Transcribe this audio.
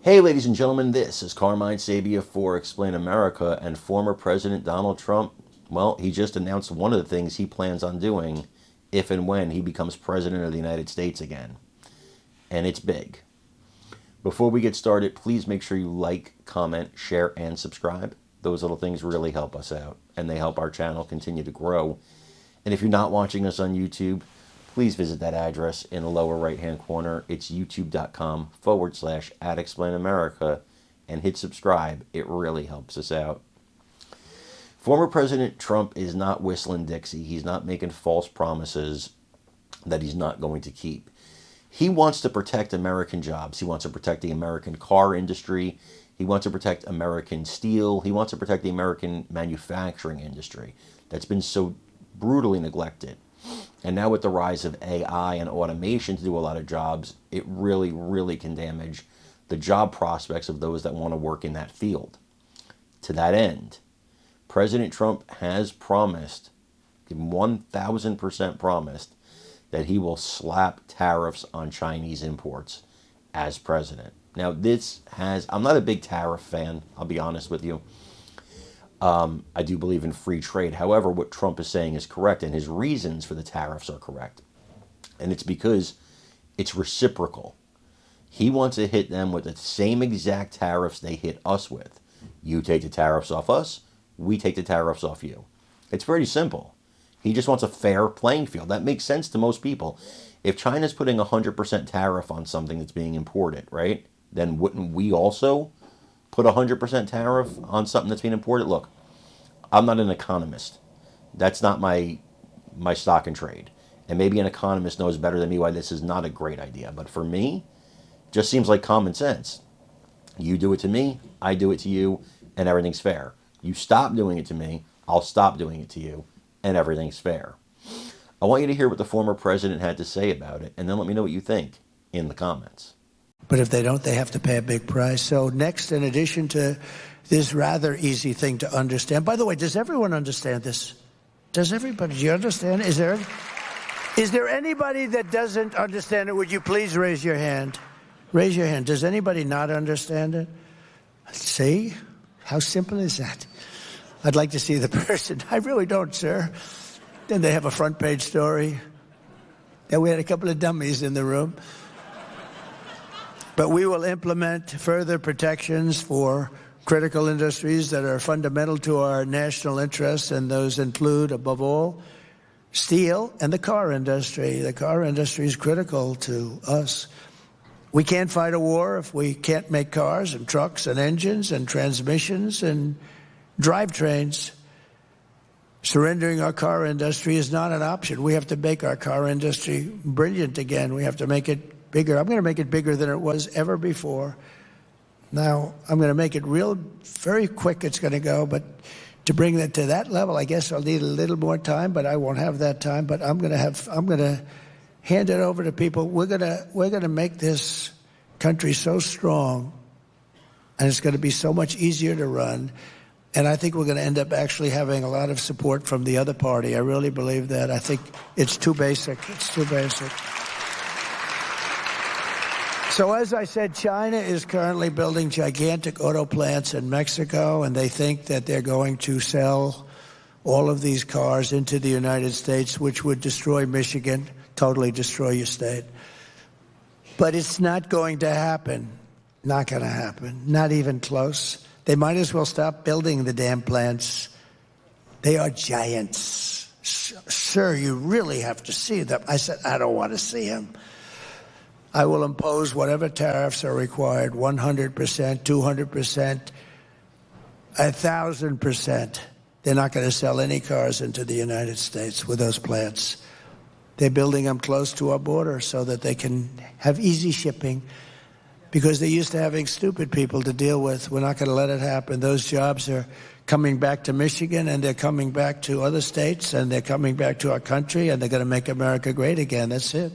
Hey, ladies and gentlemen, this is Carmine Sabia for Explain America, and former President Donald Trump, well, he just announced one of the things he plans on doing if and when he becomes President of the United States again. And it's big. Before we get started, please make sure you like, comment, share, and subscribe. Those little things really help us out, and they help our channel continue to grow. And if you're not watching us on YouTube, please visit that address in the lower right-hand corner. It's youtube.com/@ExplainAmerica and hit subscribe. It really helps us out. Former President Trump is not whistling Dixie. He's not making false promises that he's not going to keep. He wants to protect American jobs. He wants to protect the American car industry. He wants to protect American steel. He wants to protect the American manufacturing industry that's been so brutally neglected. And now with the rise of AI and automation to do a lot of jobs, it really, really can damage the job prospects of those that want to work in that field. To that end, President Trump has promised, 1,000% promised, that he will slap tariffs on Chinese imports as president. Now, I'm not a big tariff fan, I'll be honest with you. I do believe in free trade. However, what Trump is saying is correct, and his reasons for the tariffs are correct. And it's because it's reciprocal. He wants to hit them with the same exact tariffs they hit us with. You take the tariffs off us, we take the tariffs off you. It's very simple. He just wants a fair playing field. That makes sense to most people. If China's putting 100% tariff on something that's being imported, right, then wouldn't we also put 100% tariff on something that's being imported? Look, I'm not an economist. That's not my stock and trade. And maybe an economist knows better than me why this is not a great idea. But for me, just seems like common sense. You do it to me, I do it to you, and everything's fair. You stop doing it to me, I'll stop doing it to you, and everything's fair. I want you to hear what the former president had to say about it, and then let me know what you think in the comments. But if they don't, they have to pay a big price. So next, in addition to this rather easy thing to understand, by the way, does everyone understand this? Does everybody? Do you understand? Is there anybody that doesn't understand it? Would you please raise your hand? Raise your hand. Does anybody not understand it? See? How simple is that? I'd like to see the person. I really don't, sir. Then they have a front page story. And we had a couple of dummies in the room. But we will implement further protections for critical industries that are fundamental to our national interests, and those include, above all, steel and the car industry. The car industry is critical to us. We can't fight a war if we can't make cars and trucks and engines and transmissions and drivetrains. Surrendering our car industry is not an option. We have to make our car industry brilliant again. We have to make it bigger. I'm going to make it bigger than it was ever before. Now, I'm going to make it very quick it's going to go, but to bring that to that level, I guess I'll need a little more time, but I won't have that time. But I'm going to hand it over to people. We're going to make this country so strong, and it's going to be so much easier to run. And I think we're going to end up actually having a lot of support from the other party. I really believe that. I think it's too basic. It's too basic. So as I said, China is currently building gigantic auto plants in Mexico, and they think that they're going to sell all of these cars into the United States, which would destroy Michigan, totally destroy your state. But it's not going to happen. Not going to happen. Not even close. They might as well stop building the damn plants. They are giants. Sir, you really have to see them. I said, I don't want to see them. I will impose whatever tariffs are required, 100%, 200%, 1,000%. They're not going to sell any cars into the United States with those plants. They're building them close to our border so that they can have easy shipping, because they're used to having stupid people to deal with. We're not going to let it happen. Those jobs are coming back to Michigan, and they're coming back to other states, and they're coming back to our country, and they're going to make America great again. That's it.